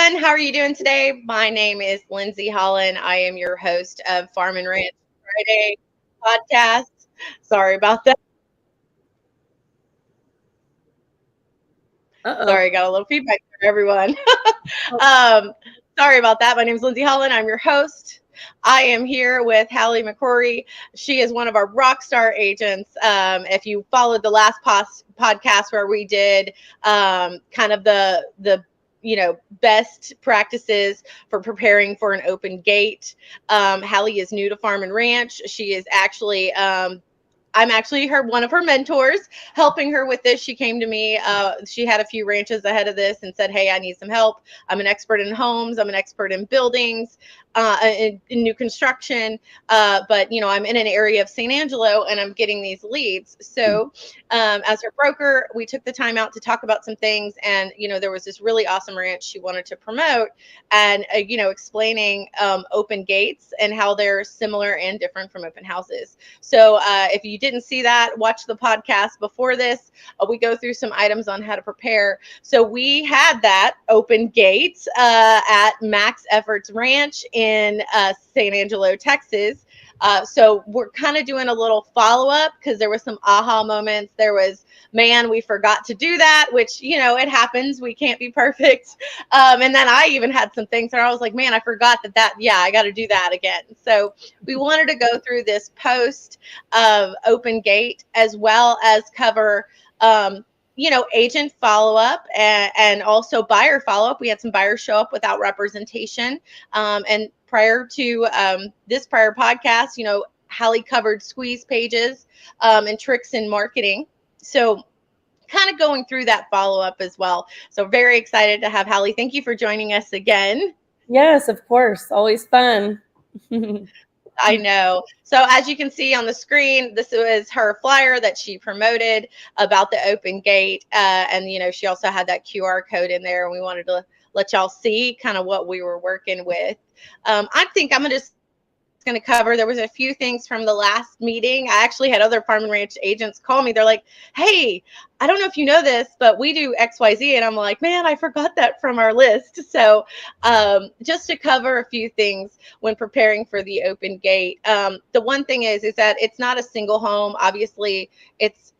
everyone. How are you doing today? My name is Lindsey Hollin. I am your host of Farm and Ranch Friday podcast. Sorry about that. Uh-oh. Sorry, got a little feedback for everyone. Oh, um, Sorry about that. My name is Lindsey Hollin. I'm your host. I am here with Halle McCrory. She is one of our rock star agents. If you followed the last podcast where we did kind of the best practices for preparing for an open gate. Halle is new to Farm and Ranch. She is actually I'm actually one of her mentors, helping her with this. She came to me. She had a few ranches ahead of this and said, "Hey, I need some help. I'm an expert in homes. I'm an expert in buildings, in new construction. But I'm in an area of San Angelo, and I'm getting these leads. So, as her broker, we took the time out to talk about some things. And there was this really awesome ranch she wanted to promote, and explaining open gates and how they're similar and different from open houses. So, if you didn't see that, watch the podcast before this. We go through some items on how to prepare. So we had that open gate at Max Efforts Ranch in San Angelo, Texas. So we're kind of doing a little follow up because there was some aha moments. There was, man, we forgot to do that, which, it happens. We can't be perfect. And then I even had some things where I was like, man, I forgot yeah, I got to do that again. So we wanted to go through this post of open gate as well as cover agent follow-up and also buyer follow-up. We had some buyers show up without representation. And prior to this prior podcast, Halle covered squeeze pages and tricks in marketing. So kind of going through that follow-up as well. So very excited to have Halle. Thank you for joining us again. yes, of course. Always fun. I know. So as you can see on the screen, this was her flyer that she promoted about the open gate. And, she also had that QR code in there, and we wanted to let y'all see kind of what we were working with. I think I'm just going to cover. There was a few things from the last meeting. I actually had other farm and ranch agents call me. They're like, "Hey, I don't know if you know this, but we do XYZ." And I'm like, man, I forgot that from our list. So just to cover a few things when preparing for the open gate. The one thing is that it's not a single home. Obviously, it's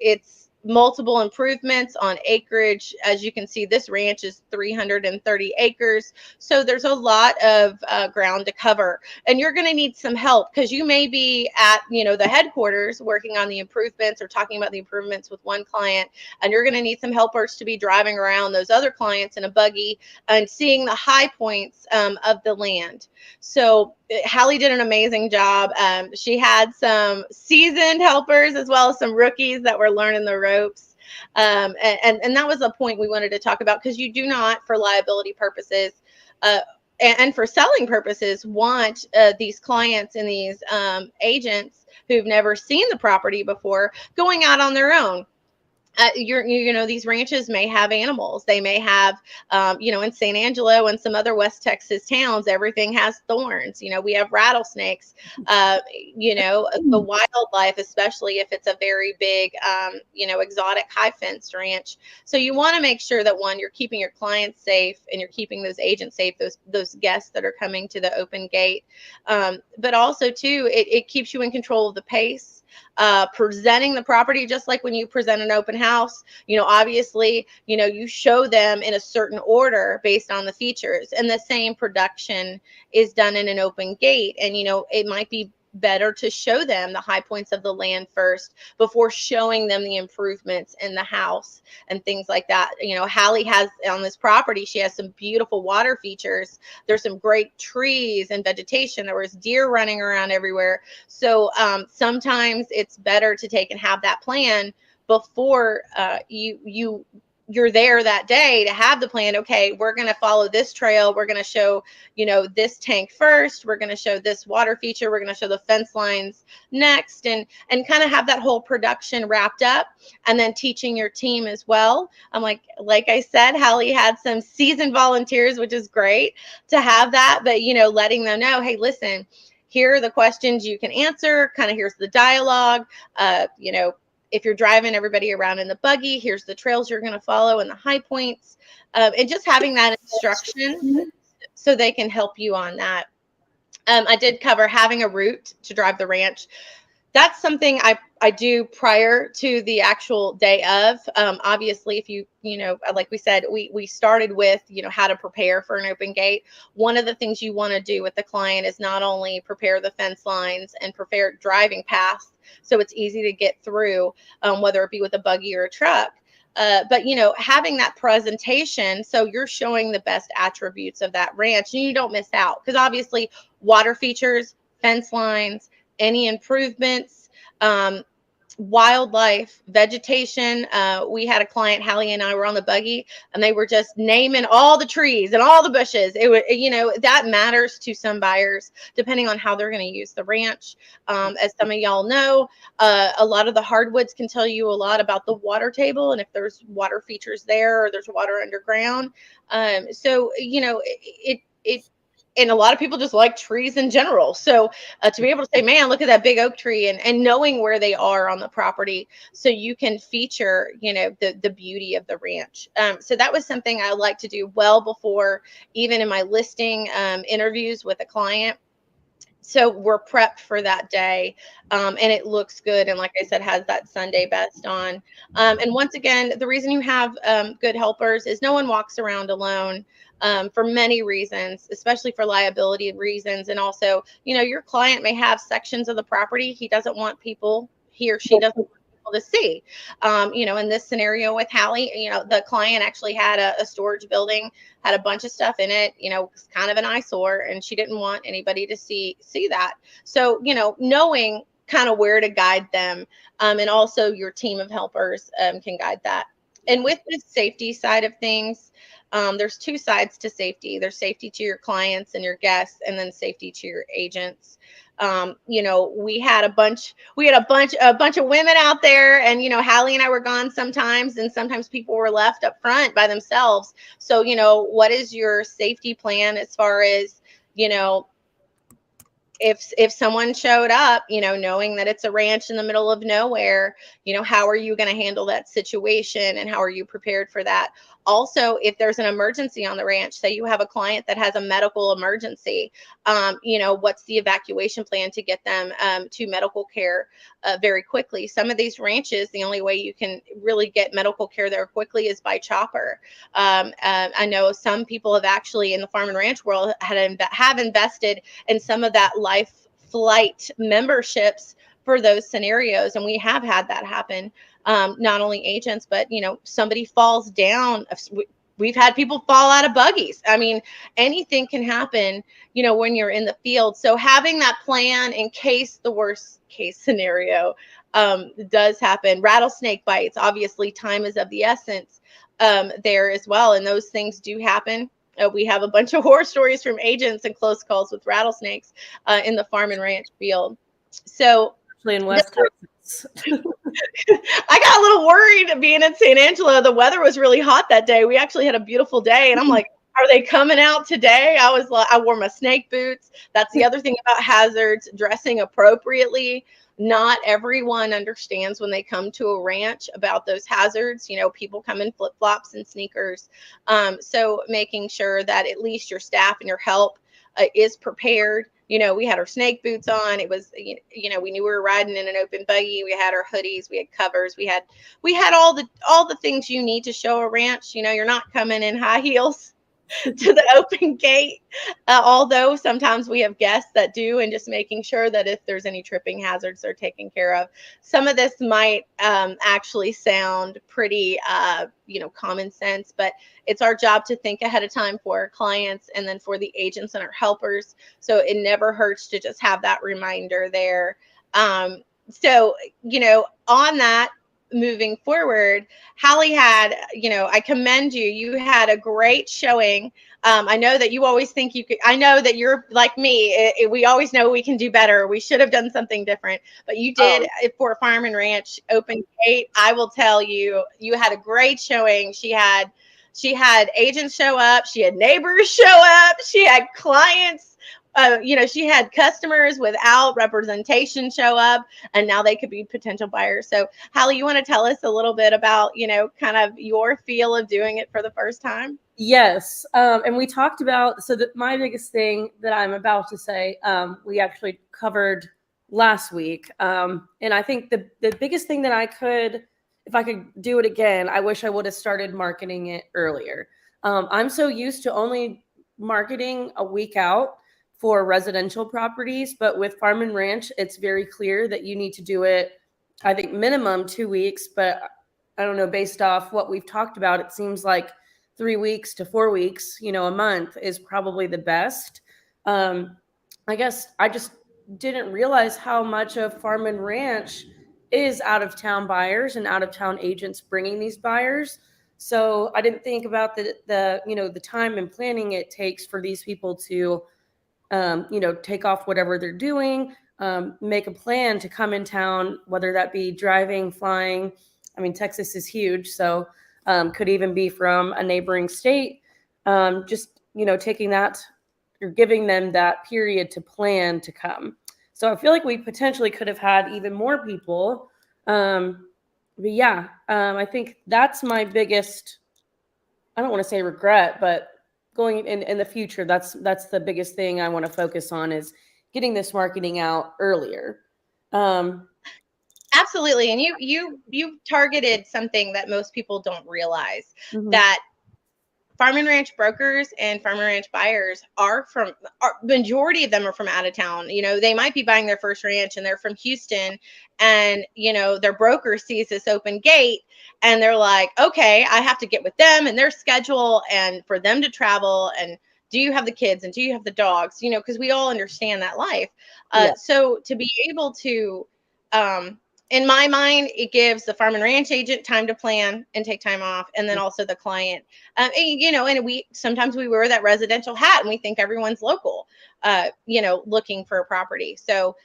multiple improvements on acreage. As you can see, this ranch is 330 acres. So there's a lot of ground to cover. And you're going to need some help because you may be at, the headquarters working on the improvements or talking about the improvements with one client. And you're going to need some helpers to be driving around those other clients in a buggy and seeing the high points of the land. So Halle did an amazing job. She had some seasoned helpers as well as some rookies that were learning the ropes. And that was a point we wanted to talk about because you do not, for liability purposes, and for selling purposes, want these clients and these agents who've never seen the property before going out on their own. These ranches may have animals. They may have, in San Angelo and some other West Texas towns, everything has thorns. We have rattlesnakes, the wildlife, especially if it's a very big, exotic high fenced ranch. So you want to make sure that one, you're keeping your clients safe and you're keeping those agents safe, those guests that are coming to the open gate. But also too, it keeps you in control of the pace. Presenting the property just like when you present an open house. Obviously, you show them in a certain order based on the features, and the same production is done in an open gate. And it might be better to show them the high points of the land first before showing them the improvements in the house and things like that. Halle has on this property, she has some beautiful water features. There's some great trees and vegetation. There was deer running around everywhere. So sometimes it's better to take and have that plan before you're there that day to have the plan. Okay, we're going to follow this trail. We're going to show, this tank first. We're going to show this water feature. We're going to show the fence lines next, and kind of have that whole production wrapped up, and then teaching your team as well. I'm like I said, Halle had some seasoned volunteers, which is great to have that, but, letting them know, hey, listen, here are the questions you can answer. Kind of here's the dialogue, if you're driving everybody around in the buggy, here's the trails you're going to follow and the high points, and just having that instruction so they can help you on that. I did cover having a route to drive the ranch. That's something I do prior to the actual day of. Obviously, if like we said, we started with, how to prepare for an open gate. One of the things you want to do with the client is not only prepare the fence lines and prepare driving paths so it's easy to get through, whether it be with a buggy or a truck. But having that presentation, so you're showing the best attributes of that ranch and you don't miss out, because obviously water features, fence lines, any improvements, wildlife, vegetation. We had a client, Halle and I were on the buggy, and they were just naming all the trees and all the bushes. It was, that matters to some buyers depending on how they're going to use the ranch. As some of y'all know, a lot of the hardwoods can tell you a lot about the water table and if there's water features there or there's water underground. So it and a lot of people just like trees in general. So to be able to say, man, look at that big oak tree, and knowing where they are on the property so you can feature, the beauty of the ranch. So that was something I like to do well before, even in my listing interviews with a client. So we're prepped for that day, and it looks good. And like I said, has that Sunday best on. And once again, the reason you have good helpers is no one walks around alone, for many reasons, especially for liability reasons. And also, your client may have sections of the property he doesn't want people, he or she doesn't want people to see. In this scenario with Halle, the client actually had a storage building, had a bunch of stuff in it, was kind of an eyesore, and she didn't want anybody to see that. So, knowing kind of where to guide them, and also your team of helpers can guide that. And with the safety side of things, there's two sides to safety. There's safety to your clients and your guests, and then safety to your agents. We had a bunch of women out there, and Halle and I were gone sometimes, and sometimes people were left up front by themselves. So what is your safety plan as far as if someone showed up, knowing that it's a ranch in the middle of nowhere, how are you going to handle that situation, and how are you prepared for that? Also, if there's an emergency on the ranch, say you have a client that has a medical emergency, what's the evacuation plan to get them to medical care very quickly? Some of these ranches, the only way you can really get medical care there quickly is by chopper. I know some people have actually, in the farm and ranch world, have invested in some of that life flight memberships for those scenarios, and we have had that happen. Not only agents, but somebody falls down. We've had people fall out of buggies. I mean, anything can happen, when you're in the field. So having that plan in case the worst case scenario does happen. Rattlesnake bites, obviously time is of the essence there as well, and those things do happen. We have a bunch of horror stories from agents and close calls with rattlesnakes in the farm and ranch field. So in West Texas. I got a little worried being in San Angelo. The weather was really hot that day. We actually had a beautiful day, and I'm like, are they coming out today? I wore my snake boots. That's the other thing about hazards, dressing appropriately. Not everyone understands when they come to a ranch about those hazards. People come in flip-flops and sneakers. So making sure that at least your staff and your help is prepared. We had our snake boots on. It was, we knew we were riding in an open buggy. We had our hoodies, we had covers, we had all the things you need to show a ranch. You're not coming in high heels to the open gate. Although sometimes we have guests that do, and just making sure that if there's any tripping hazards, they're taken care of. Some of this might actually sound pretty, common sense, but it's our job to think ahead of time for our clients and then for the agents and our helpers. So it never hurts to just have that reminder there. So, on that, moving forward, Halle had, I commend you. You had a great showing. I know that you always think you could. I know that you're like me. We always know we can do better. We should have done something different. But you did for a farm and ranch open gate. I will tell you, you had a great showing. She had agents show up. She had neighbors show up. She had clients. She had customers without representation show up, and now they could be potential buyers. So, Halle, you want to tell us a little bit about, kind of your feel of doing it for the first time? Yes. And we talked about, so that my biggest thing that I'm about to say, we actually covered last week. And I think the biggest thing that if I could do it again, I wish I would have started marketing it earlier. I'm so used to only marketing a week out for residential properties, but with farm and ranch, it's very clear that you need to do it, I think, minimum 2 weeks, but I don't know, based off what we've talked about, it seems like 3 weeks to 4 weeks, a month is probably the best. I guess I just didn't realize how much of farm and ranch is out of town buyers and out of town agents bringing these buyers. So I didn't think about the time and planning it takes for these people to, take off whatever they're doing, make a plan to come in town, whether that be driving, flying. I mean, Texas is huge, so could even be from a neighboring state. Just, taking that or giving them that period to plan to come. So I feel like we potentially could have had even more people. But yeah, I think that's my biggest, I don't want to say regret, but going in the future, that's the biggest thing I want to focus on is getting this marketing out earlier. Absolutely. And you targeted something that most people don't realize, Mhm. that farm and ranch brokers and farm and ranch buyers majority of them are from out of town. They might be buying their first ranch and they're from Houston, and their broker sees this open gate and they're like, okay, I have to get with them and their schedule and for them to travel, and do you have the kids and do you have the dogs, because we all understand that life. Yeah. So to be able to, in my mind, it gives the farm and ranch agent time to plan and take time off, and then also the client. And we sometimes we wear that residential hat and we think everyone's local, looking for a property. So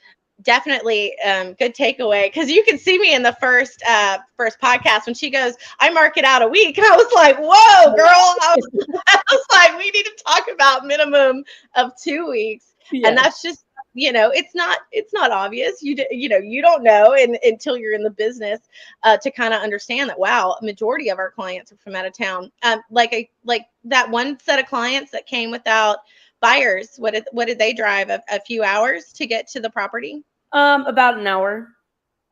definitely good takeaway, because you can see me in the first podcast when she goes, I mark it out a week, and I was like, whoa, girl. I was like, we need to talk about minimum of 2 weeks. Yeah. And that's just, it's not obvious. You don't know until you're in the business, to kind of understand that, wow, majority of our clients are from out of town. Like that one set of clients that came without buyers, what did they drive? A few hours to get to the property? About an hour.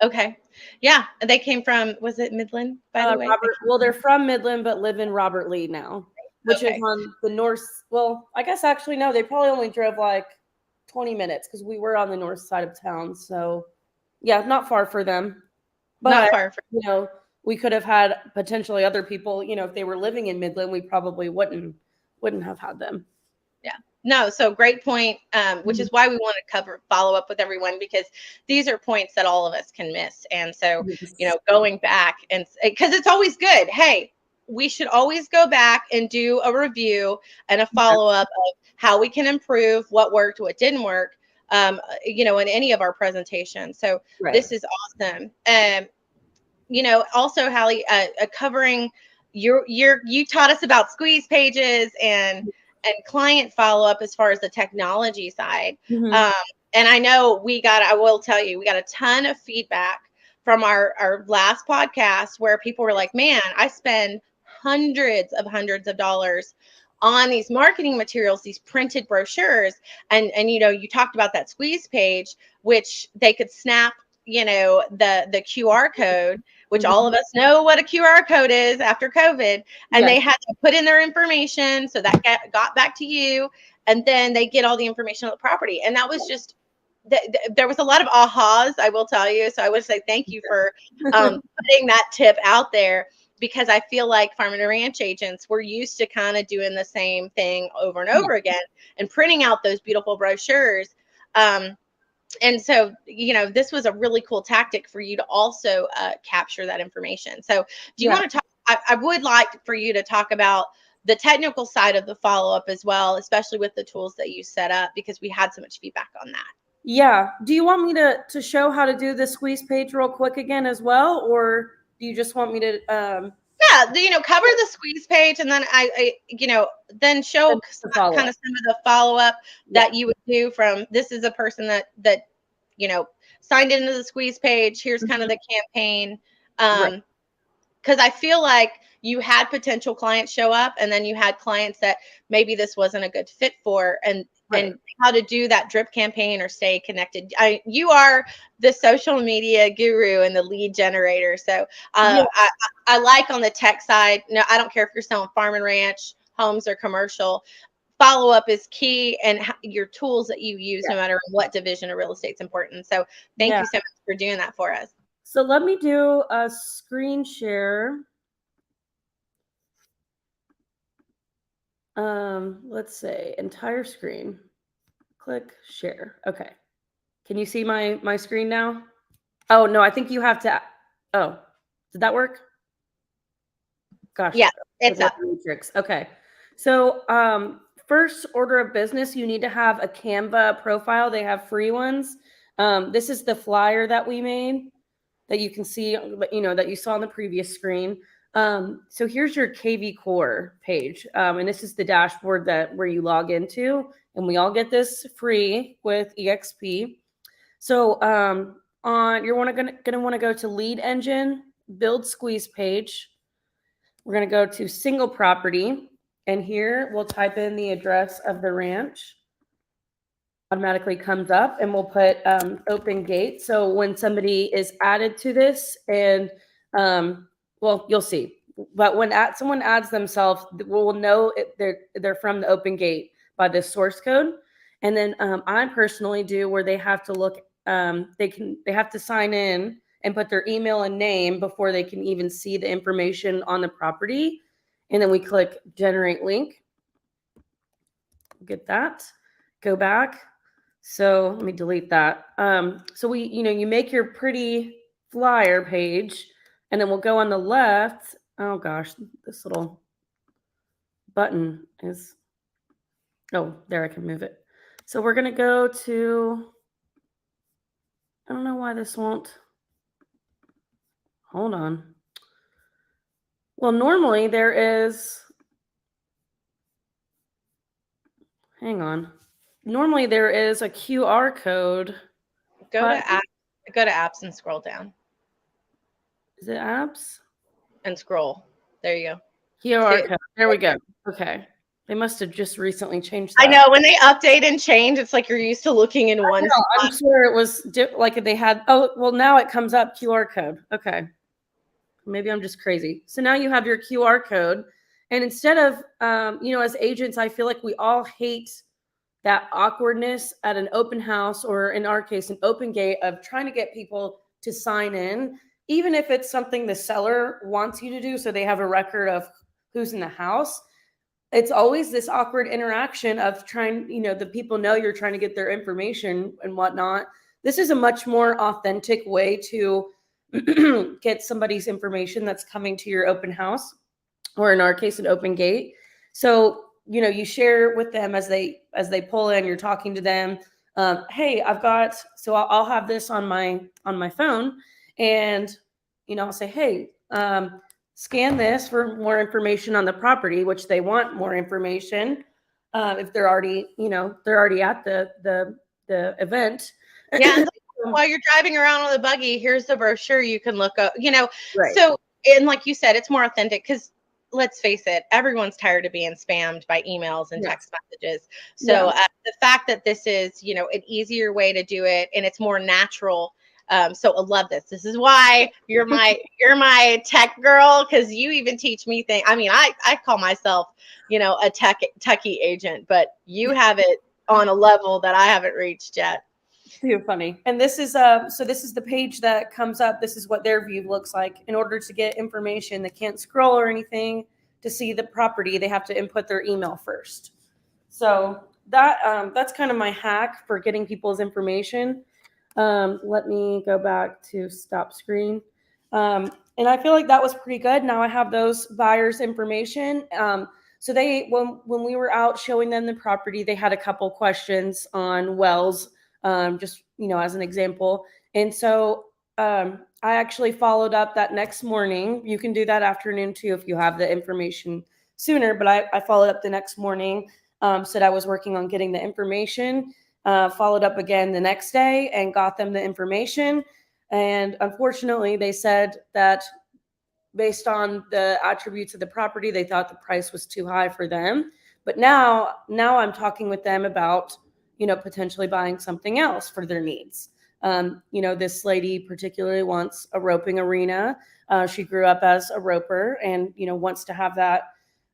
Okay. Yeah. They came from, was it Midland, by the way? They're from Midland, but live in Robert Lee now, which is Okay. on the north. Well, I guess actually, no, they probably only drove like 20 minutes because we were on the north side of town. So yeah, not far for them. But, Not far from. we could have had potentially other people, if they were living in Midland, we probably wouldn't have had them. Yeah. No, so great point, which is why we want to follow up with everyone, because these are points that all of us can miss. And so, going back, and because it's always good. Hey, we should always go back and do a review and a follow-up of how we can improve, what worked, what didn't work, in any of our presentations. So Right. this is awesome. Also, Halle, covering you taught us about squeeze pages and client follow-up as far as the technology side. Mhm. And I will tell you, we got a ton of feedback from our last podcast where people were like, man, I spend hundreds of dollars on these marketing materials, these printed brochures. And you talked about that squeeze page, which they could snap, the QR code, which all of us know what a QR code is after COVID. And they had to put in their information. So that got back to you. And then they get all the information on the property. And that was just, there was a lot of ahas, I will tell you. So I would say thank you for putting that tip out there, because I feel like farm and ranch agents were used to kind of doing the same thing over and over again and printing out those beautiful brochures. And so, this was a really cool tactic for you to also capture that information. So do you want to talk? I would like for you to talk about the technical side of the follow-up as well, especially with the tools that you set up, because we had so much feedback on that. Yeah. Do you want me to show how to do the squeeze page real quick again as well? Or do you just want me to, Yeah, cover the squeeze page, and then then show kind of some of the follow-up that you would do from, this is a person that signed into the squeeze page. Here's kind of the campaign. Right. because I feel like you had potential clients show up, and then you had clients that maybe this wasn't a good fit for, and how to do that drip campaign or stay connected. You are the social media guru and the lead generator. So I like on the tech side. No, I don't care if you're selling farm and ranch, homes, or commercial. Follow up is key, and your tools that you use, no matter what division of real estate, is important. So thank you so much for doing that for us. So let me do a screen share. Let's say entire screen. Click share. Okay. Can you see my screen now? Oh no, I think you have to. Oh, did that work? Gosh. Yeah, it's up. Matrix. Okay. So first order of business, you need to have a Canva profile. They have free ones. This is the flyer that we made that you can see, that you saw on the previous screen. So here's your KV Core page. And this is the dashboard where you log into, and we all get this free with EXP. So you're gonna want to go to lead engine, build squeeze page. We're gonna go to single property, and here we'll type in the address of the ranch. Automatically comes up, and we'll put open gate. So when somebody is added to this, and well, you'll see. But when someone adds themselves, we'll know they're from the open gate by this source code. And then I personally do where they have to look. They have to sign in and put their email and name before they can even see the information on the property. And then we click generate link. Get that. Go back. So let me delete that. So you make your pretty flyer page, and then we'll go on the left. Oh gosh, this little button is, oh, there, I can move it. So we're going to go to, I don't know why this won't, hold on. Well, normally there is, hang on. Normally there is a QR code. Go to apps and scroll down. Is it apps? And scroll. There you go. QR code. There we go. Okay. They must have just recently changed that. I know, when they update and change, it's like you're used to looking in one spot. I'm sure it was like they had, oh, well, now it comes up QR code. Okay. Maybe I'm just crazy. So now you have your QR code. And instead of, as agents, I feel like we all hate that awkwardness at an open house, or in our case, an open gate, of trying to get people to sign in, even if it's something the seller wants you to do, so they have a record of who's in the house. It's always this awkward interaction of trying, the people know you're trying to get their information and whatnot. This is a much more authentic way to get somebody's information that's coming to your open house, or in our case, an open gate. So, you share with them as they pull in, you're talking to them. Hey, I'll have this on my phone, and, I'll say, hey, scan this for more information on the property, which they want more information. If they're already at the event. Yeah. While you're driving around on the buggy, here's the brochure you can look up, Right. So, and like you said, it's more authentic, because let's face it, everyone's tired of being spammed by emails and text messages. So the fact that this is, an easier way to do it, and it's more natural. So I love this. This is why you're my tech girl, because you even teach me things. I mean, I call myself, a techie agent, but you have it on a level that I haven't reached yet. Too funny. And this is this is the page that comes up. This is what their view looks like. In order to get information, they can't scroll or anything to see the property. They have to input their email first. So that's kind of my hack for getting people's information. Let me go back to stop screen. And I feel like that was pretty good. Now I have those buyers' information. So when we were out showing them the property, they had a couple questions on wells. Just, as an example. And so I actually followed up that next morning. You can do that afternoon too if you have the information sooner, but I followed up the next morning, said I was working on getting the information, followed up again the next day and got them the information. And unfortunately, they said that based on the attributes of the property, they thought the price was too high for them. But now I'm talking with them about, potentially buying something else for their needs. This lady particularly wants a roping arena. She grew up as a roper and, wants to have that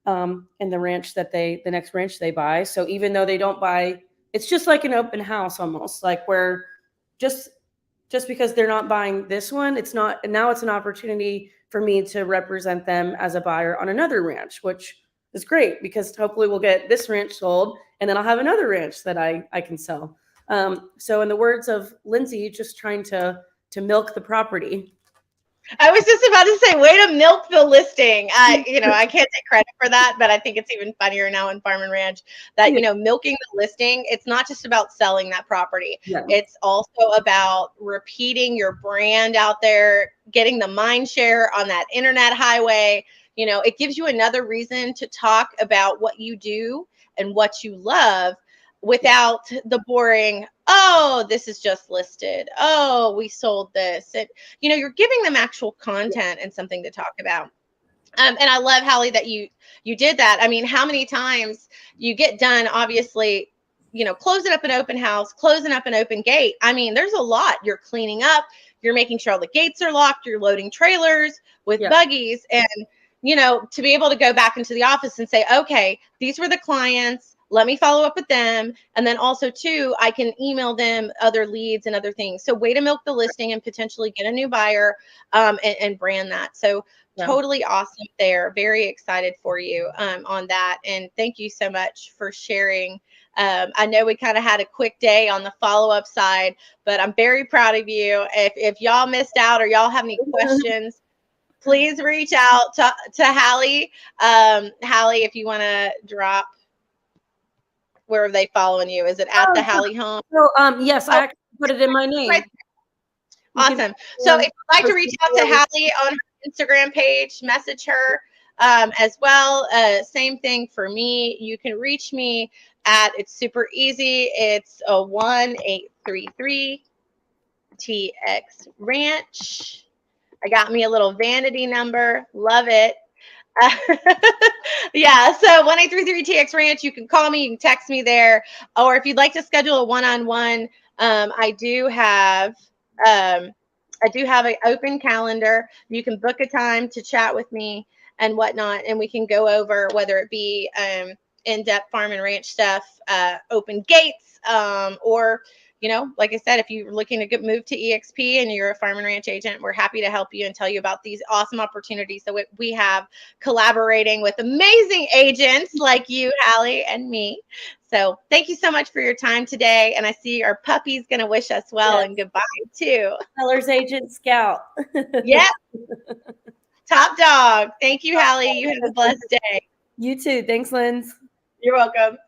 in the next ranch they buy. So even though they don't buy, it's just like an open house almost, like where just because they're not buying this one, it's an opportunity for me to represent them as a buyer on another ranch, which is great because hopefully we'll get this ranch sold and then I'll have another ranch that I can sell. So in the words of Lindsey, just trying to milk the property. I was just about to say, way to milk the listing. I can't take credit for that, but I think it's even funnier now in Farm and Ranch that, milking the listing, it's not just about selling that property. Yeah. It's also about repeating your brand out there, getting the mind share on that internet highway. It gives you another reason to talk about what you do and what you love without the boring, oh, this is just listed. Oh, we sold this. You're giving them actual content and something to talk about. And I love, Halle, that you did that. I mean, how many times you get done, obviously, closing up an open house, closing up an open gate. I mean, there's a lot. You're cleaning up, you're making sure all the gates are locked, you're loading trailers with buggies. And, to be able to go back into the office and say, okay, these were the clients. Let me follow up with them. And then also, too, I can email them other leads and other things. So way to milk the listing and potentially get a new buyer and brand that. So totally awesome there. Very excited for you on that. And thank you so much for sharing. I know we kind of had a quick day on the follow-up side, but I'm very proud of you. If y'all missed out or y'all have any questions, please reach out to Halle. Halle, if you want to drop, where are they following you? Is it at the Halle home? So, yes, I actually put it in my name. Right. Awesome. So if you'd like to reach out to Halle on her Instagram page, message her as well. Same thing for me. You can reach me it's super easy. It's a 1-833-TX Ranch. I got me a little vanity number. Love it. Yeah, so 1-833-TX Ranch. You can call me, you can text me there, or if you'd like to schedule a one-on-one, I do have an open calendar. You can book a time to chat with me and whatnot, and we can go over whether it be in-depth farm and ranch stuff, open gates, or like I said, if you're looking to move to EXP and you're a farm and ranch agent, we're happy to help you and tell you about these awesome opportunities that we have collaborating with amazing agents like you, Halle, and me. So thank you so much for your time today. And I see our puppy's going to wish us well and goodbye too. Seller's Agent Scout. Yeah. Top dog. Thank you, Halle. You have a blessed day. You too. Thanks, Linz. You're welcome.